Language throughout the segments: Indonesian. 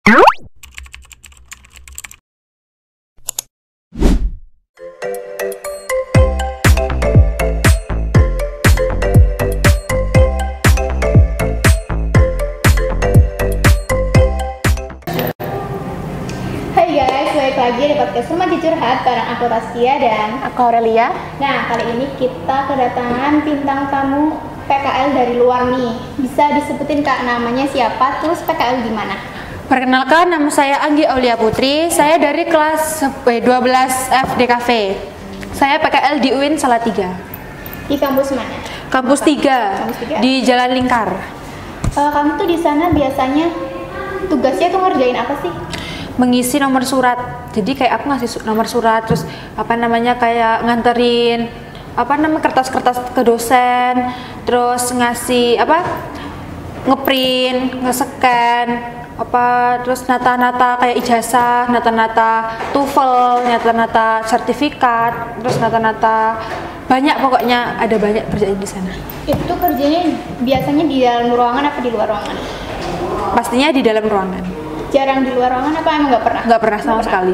Hai guys, balik lagi di podcast Remaja Curhat bareng aku Taskia dan Aku Aurelia. nah, kali ini kita kedatangan bintang tamu PKL dari luar nih. Bisa disebutin Kak namanya siapa, terus PKL di mana? Perkenalkan, nama saya Anggi Aulia Putri. Saya dari kelas 12 FDKV. Saya PKL di UIN Salatiga. Di kampus mana? Kampus 3, Kampus 3? di Jalan Lingkar. Kamu tuh di sana biasanya tugasnya tuh ngerjain apa sih? Mengisi nomor surat. Jadi kayak aku ngasih nomor surat, terus kayak nganterin kertas-kertas ke dosen, terus ngasih ngeprint, nge-scan, terus nata-nata kayak ijazah, nata-nata TOEFL, nata-nata sertifikat, terus nata-nata banyak, pokoknya ada banyak kerjaan di sana. Itu kerjanya biasanya di dalam ruangan apa di luar ruangan? Pastinya di dalam ruangan. Jarang di luar ruangan apa emang nggak pernah? Nggak pernah sama sekali.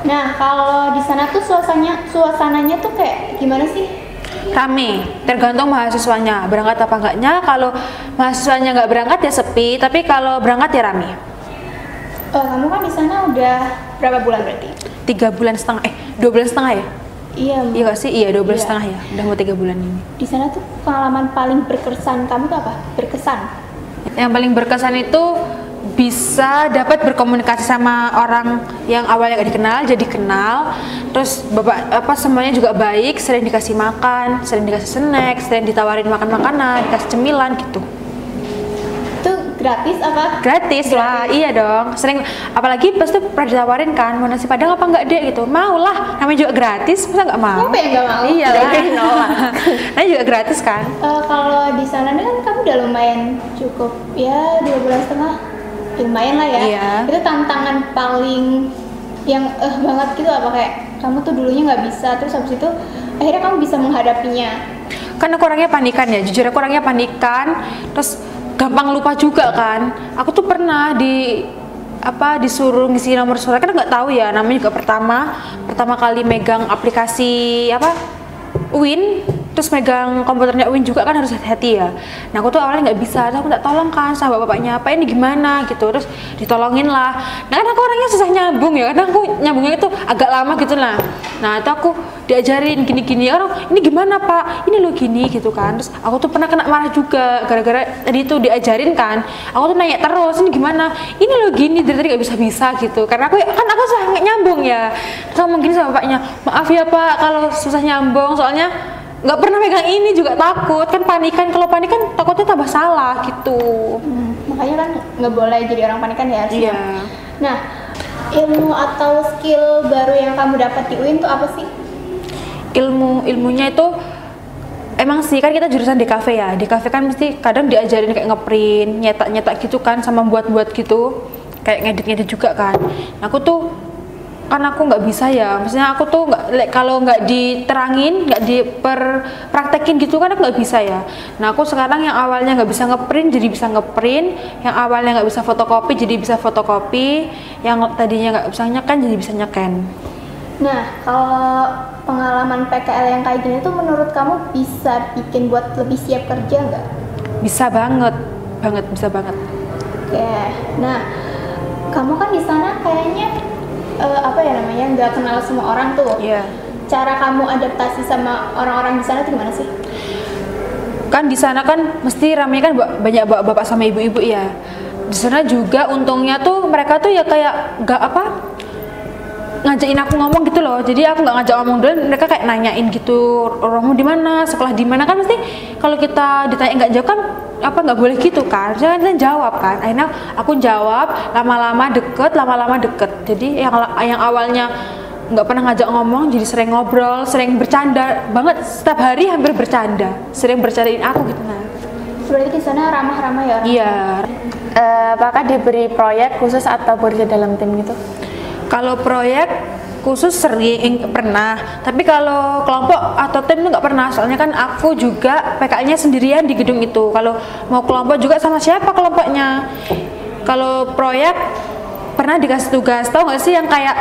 Nah, kalau di sana tuh suasananya tuh kayak gimana sih? Rame, tergantung mahasiswanya berangkat apa enggaknya. Kalau mahasiswanya nggak berangkat ya sepi, tapi kalau berangkat ya rame. Kamu kan di sana udah berapa bulan berarti? 2 bulan setengah ya? Iya. Iya nggak sih? Iya, 2 bulan Iya. setengah ya, udah mau 3 bulan ini. Di sana tuh pengalaman paling berkesan kamu tuh apa? Berkesan? Yang paling berkesan itu bisa dapat berkomunikasi sama orang yang awalnya gak dikenal jadi kenal, terus semuanya juga baik, sering dikasih makan, sering dikasih snack, sering ditawarin makan makanan, dikasih cemilan gitu. Itu gratis apa? Gratis lah, iya dong. Sering, apalagi pas tuh pernah ditawarin kan, mau nasi padang apa enggak dek gitu. Mau lah, namanya juga gratis, masa nggak mau? Siapa yang nggak mau? Iya lah, namanya juga gratis kan. Kalau di sana kan kamu udah lumayan cukup ya 2 bulan setengah, lumayan lah ya. Iya. Itu tantangan paling yang banget gitu apa, kayak kamu tuh dulunya nggak bisa, terus habis itu akhirnya kamu bisa menghadapinya? Kan aku orangnya panikan ya, jujur aku orangnya panikan, terus gampang lupa juga kan. Aku tuh pernah disuruh ngisi nomor surat, kan nggak tahu ya, namanya juga pertama kali megang aplikasi UIN, terus megang komputernya UIN juga kan harus hati-hati ya. Nah aku tuh awalnya nggak bisa, terus aku minta tolong kan sama bapaknya, apa ini gimana gitu, terus ditolongin lah. Nah kan aku orangnya susah nyambung ya, karena aku nyambungnya itu agak lama gitu lah. Nah itu aku diajarin gini-gini, orang ini gimana pak, ini lo gini gitu kan. Terus aku tuh pernah kena marah juga gara-gara tadi itu diajarin kan. Aku tuh nanya terus, ini gimana, ini lo gini, dari tadi nggak bisa gitu, karena aku susah nggak nyambung ya. Terus ngomong gini sama bapaknya, maaf ya pak kalau susah nyambung, soalnya nggak pernah megang ini juga, takut kan, panikan. Kalau panikan takutnya tambah salah gitu. Makanya kan nggak boleh jadi orang panikan ya harusnya. Iya. Nah, ilmu atau skill baru yang kamu dapat di UIN tuh apa sih? Ilmunya itu emang sih, kan kita jurusan DKV ya. DKV kan mesti kadang diajarin kayak ngeprint, nyetak gitu kan, sama buat gitu, kayak ngedit juga kan. Nah, aku nggak bisa ya, maksudnya aku tuh kalau nggak diterangin, nggak diperpraktekin gitu kan, aku nggak bisa ya. Nah aku sekarang yang awalnya nggak bisa ngeprint jadi bisa ngeprint, yang awalnya nggak bisa fotokopi jadi bisa fotokopi, yang tadinya nggak bisa nyeken jadi bisa nyeken. Nah, kalau pengalaman PKL yang kayak gini tuh menurut kamu bisa bikin buat lebih siap kerja nggak? Bisa banget, bisa banget. Oke, nah kamu kan di sana kayaknya nggak kenal semua orang tuh. Iya. Cara kamu adaptasi sama orang-orang di sana tuh gimana sih? Kan di sana kan mesti ramenya kan banyak bapak sama ibu-ibu ya. Di sana juga untungnya tuh mereka tuh ya kayak nggak ngajakin aku ngomong gitu loh. Jadi aku nggak ngajak ngomong dulu, mereka kayak nanyain gitu, orangmu di mana, sekolah di mana, kan mesti kalau kita ditanya nggak jawab kan nggak boleh gitu kan. Jangan kita jawab kan. Akhirnya aku jawab, lama-lama deket. Jadi yang awalnya nggak pernah ngajak ngomong jadi sering ngobrol, sering bercanda banget, setiap hari hampir bercanda, sering bercandain aku gitu. Nah berarti di sana ramah-ramah ya orang? iya. Apakah diberi proyek khusus atau bekerja dalam tim gitu? Kalau proyek khusus sering pernah, tapi kalau kelompok atau tim itu nggak pernah. Soalnya kan aku juga PKL-nya sendirian di gedung itu. Kalau mau kelompok juga sama siapa kelompoknya. Kalau proyek pernah dikasih tugas, tau gak sih yang kayak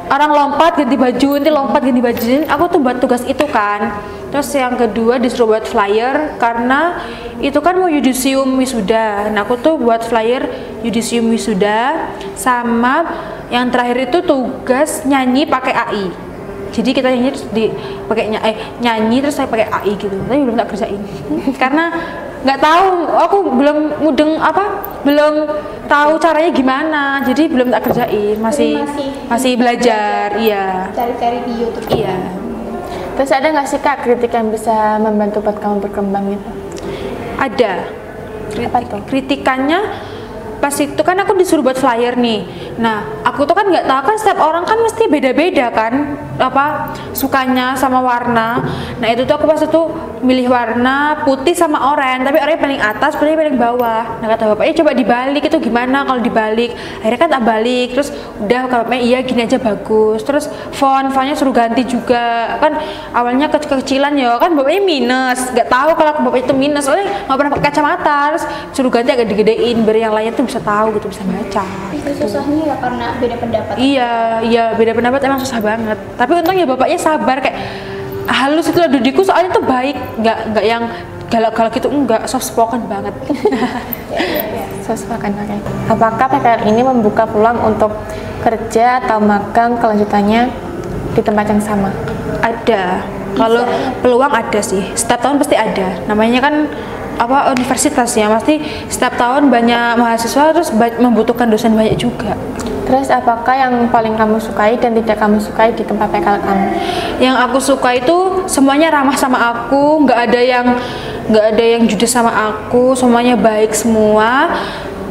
orang lompat ganti baju, nanti lompat ganti baju. Aku tuh buat tugas itu kan. Terus yang kedua disuruh buat flyer karena itu kan mau yudisium wisuda. Nah aku tuh buat flyer yudisium wisuda, sama yang terakhir itu tugas nyanyi pakai AI. Jadi kita nyanyi terus nyanyi terus saya pakai AI gitu. Tapi belum tak kerjain karena nggak tahu, aku belum belum tahu caranya gimana, jadi belum tak kerjain, masih belajar. Iya, Cari-cari di YouTube. iya. Terus ada nggak sih Kak kritik yang bisa membantu buat kamu berkembang gitu? Ada. Apa tuh? Kritikannya pas itu kan aku disuruh buat flyer nih. Nah, aku tuh kan nggak tahu kan setiap orang kan mesti beda-beda kan sukanya sama warna. Nah, itu tuh aku pas itu milih warna putih sama oranye, tapi oranye paling atas, putih paling bawah. Nah, kata bapaknya coba dibalik, itu gimana kalau dibalik? Akhirnya kan tak balik, terus udah kata bapaknya iya gini aja bagus. Terus fontnya suruh ganti juga. Kan awalnya kecil-kecilan ya, kan bapaknya minus. Nggak tahu kalau bapaknya itu minus, soalnya nggak pernah pakai kacamata. Terus suruh ganti agak digedein biar yang lainnya tuh bisa tahu gitu, bisa baca. Itu susahnya ya karena beda pendapat. Iya, beda pendapat emang susah banget. Tapi untungnya bapaknya sabar, kayak halus itu lah Dudiku, soalnya tuh baik, nggak yang galak-galak gitu, enggak, soft spoken banget. Soft spoken, oke. Apakah PKL ini membuka peluang untuk kerja atau magang kelanjutannya di tempat yang sama? Ada. Kalau peluang ada sih. Setiap tahun pasti ada. Namanya kan universitas ya, pasti setiap tahun banyak mahasiswa, terus membutuhkan dosen banyak juga. Terus apakah yang paling kamu sukai dan tidak kamu sukai di tempat PKL kamu? Yang aku suka itu semuanya ramah sama aku, nggak ada yang judes sama aku, semuanya baik semua.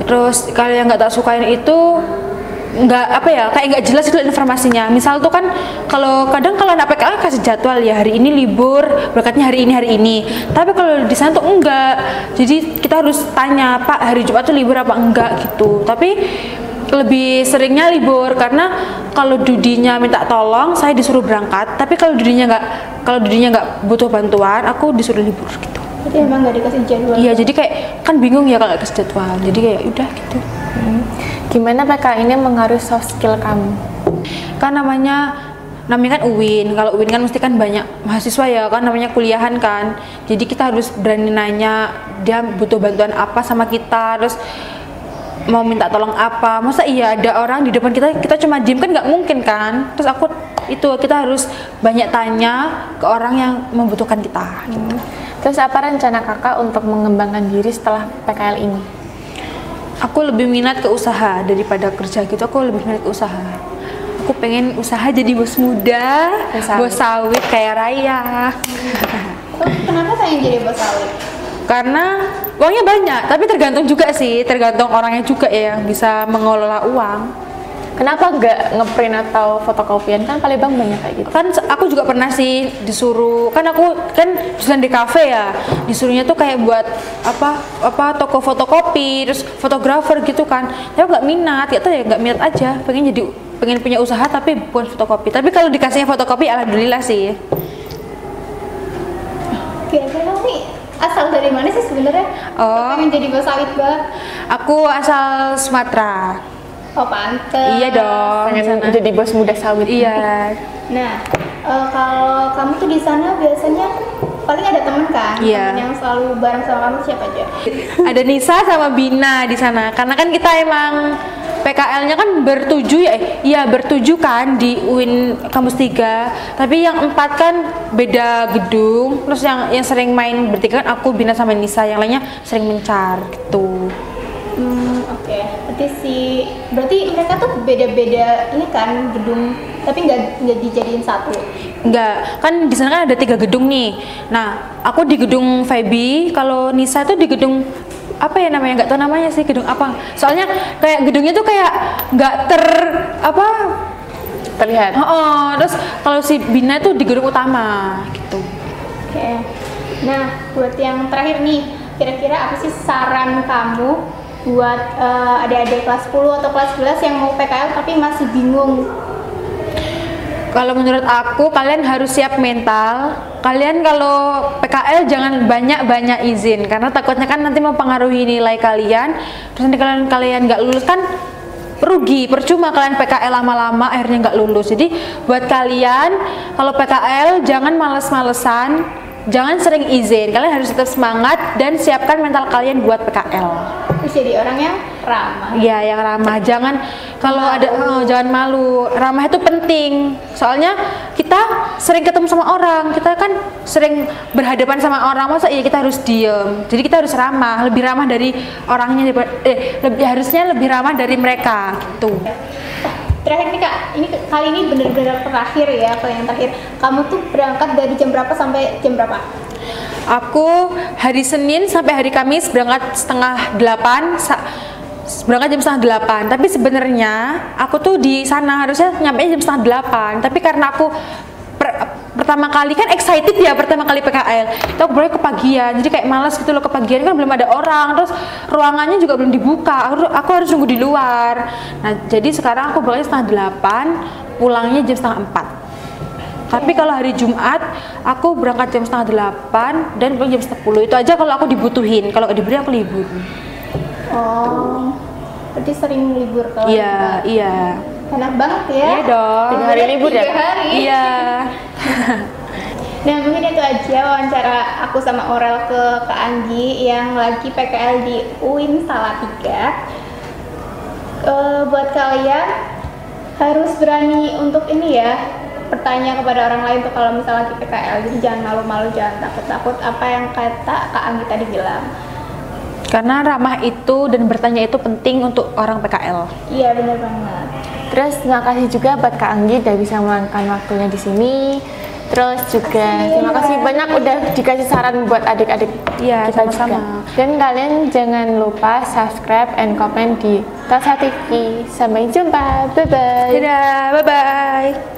Terus kalau yang nggak tak sukain itu kayak nggak jelas itu informasinya. Misal tuh kan kalau anak PKL kasih jadwal ya, hari ini libur, berangkatnya hari ini. Tapi kalau di sana tuh enggak. Jadi kita harus tanya, Pak, hari Jumat tuh libur apa enggak gitu. Tapi lebih seringnya libur karena kalau Dudinya minta tolong saya disuruh berangkat, tapi kalau Dudinya nggak butuh bantuan aku disuruh libur gitu. Jadi emang nggak dikasih jadwal. Iya, jadi kayak kan bingung ya kalau nggak dikasih jadwal, jadi kayak udah gitu. Gimana PKL ini mengaruhi soft skill kamu? Kan namanya kan UIN. Kalau UIN kan mesti kan banyak mahasiswa ya kan, namanya kuliahan kan. Jadi kita harus berani nanya dia butuh bantuan apa sama kita, terus mau minta tolong apa. Masa iya ada orang di depan kita cuma diem, kan nggak mungkin kan. Terus kita harus banyak tanya ke orang yang membutuhkan kita gitu. Terus apa rencana kakak untuk mengembangkan diri setelah PKL ini? Aku lebih minat ke usaha daripada kerja gitu. Aku lebih minat ke usaha. Aku pengen usaha jadi bos muda, bos sawit kayak Raya. Kenapa pengen jadi bos sawit? Karena uangnya banyak, tapi tergantung orangnya juga ya yang bisa mengelola uang. Kenapa nggak ngeprint atau fotokopian? Kan Palembang banyak kayak gitu. Kan aku juga pernah sih disuruh, kan aku kan jurusan di kafe ya, disuruhnya tuh kayak buat toko fotokopi, terus fotografer gitu kan. Tapi nggak minat, nggak minat aja, pengen punya usaha tapi bukan fotokopi. Tapi kalau dikasihnya fotokopi alhamdulillah sih. Kira-kira nih asal dari mana sih sebenarnya? Pengen jadi bos sawit banget. Aku asal Sumatera. Oh, pantes. Iya dong. Pengen jadi bos muda sawit. Iya. Nah, kalau kamu tuh di sana biasanya paling ada temen kan? Iya. Temen yang selalu bareng sama kamu siapa aja? Ada Nisa sama Bina di sana. Karena kan kita emang PKL-nya kan bertujuh kan di UIN Kampus 3. Tapi yang 4 kan beda gedung. Terus yang sering main bertiga kan aku, Bina sama Nisa. Yang lainnya sering mencar gitu. Oke. Berarti mereka tuh beda-beda ini kan gedung, tapi nggak dijadiin satu. Enggak, kan di sana kan ada 3 gedung nih. Nah, aku di gedung Febi, kalau Nisa itu di gedung apa ya namanya, nggak tahu namanya sih, gedung apa. Soalnya kayak gedungnya tuh kayak nggak terlihat. Terus kalau si Bina tuh di gedung utama gitu. Oke. Nah, buat yang terakhir nih, kira-kira apa sih saran kamu buat adik-adik kelas 10 atau kelas 11 yang mau PKL tapi masih bingung? Kalau menurut aku, kalian harus siap mental. Kalian kalau PKL jangan banyak-banyak izin, karena takutnya kan nanti mempengaruhi nilai kalian. Terus nanti kalian nggak lulus kan rugi, percuma kalian PKL lama-lama akhirnya nggak lulus. Jadi buat kalian kalau PKL jangan males-malesan, jangan sering izin, kalian harus tetap semangat dan siapkan mental kalian buat PKL. Terus jadi orang yang ramah. Iya, yang ramah. Jangan kalau ada jangan malu. Ramah itu penting. Soalnya kita sering ketemu sama orang, kita kan sering berhadapan sama orang, masa iya kita harus diem. Jadi kita harus ramah, lebih ramah dari orangnya harusnya lebih ramah dari mereka gitu. Terakhir nih Kak, ini kali ini benar-benar terakhir ya, kalau yang terakhir. Kamu tuh berangkat dari jam berapa sampai jam berapa? Aku hari Senin sampai hari Kamis berangkat setengah 8, berangkat jam setengah 8. Tapi sebenarnya aku tuh di sana harusnya nyampe jam setengah 8. Tapi karena aku pertama kali kan excited ya, pertama kali PKL itu aku boleh kepagian, jadi kayak malas gitu loh, kepagian kan belum ada orang, terus ruangannya juga belum dibuka, aku harus nunggu di luar. Nah jadi sekarang aku berangkat setengah 8, pulangnya jam setengah 4. Tapi kalau hari Jumat aku berangkat jam setengah 8 dan pulang jam 10. Itu aja kalau aku dibutuhin, kalau nggak diberi aku libur. Oh, berarti sering libur kalau Iya, iya. Enak banget ya. Iya dong. 3 hari libur ya? 3 hari. Iya. Nah mungkin itu aja wawancara aku sama Aurel ke Kak Anggi yang lagi PKL di UIN Salatiga. Buat kalian harus berani untuk ini ya, bertanya kepada orang lain tuh kalau misalnya lagi PKL. Jadi jangan malu-malu, jangan takut-takut apa yang kata Kak Anggi tadi bilang. Karena ramah itu dan bertanya itu penting untuk orang PKL. Iya benar banget. Terus terima kasih juga buat Kak Anggi udah bisa meluangkan waktunya di sini. Terus juga terima kasih banyak udah dikasih saran buat adik-adik Iya, kita sama-sama. juga. Dan kalian jangan lupa subscribe and comment di Tasa TV. Sampai jumpa. Bye bye. Dadah, bye-bye.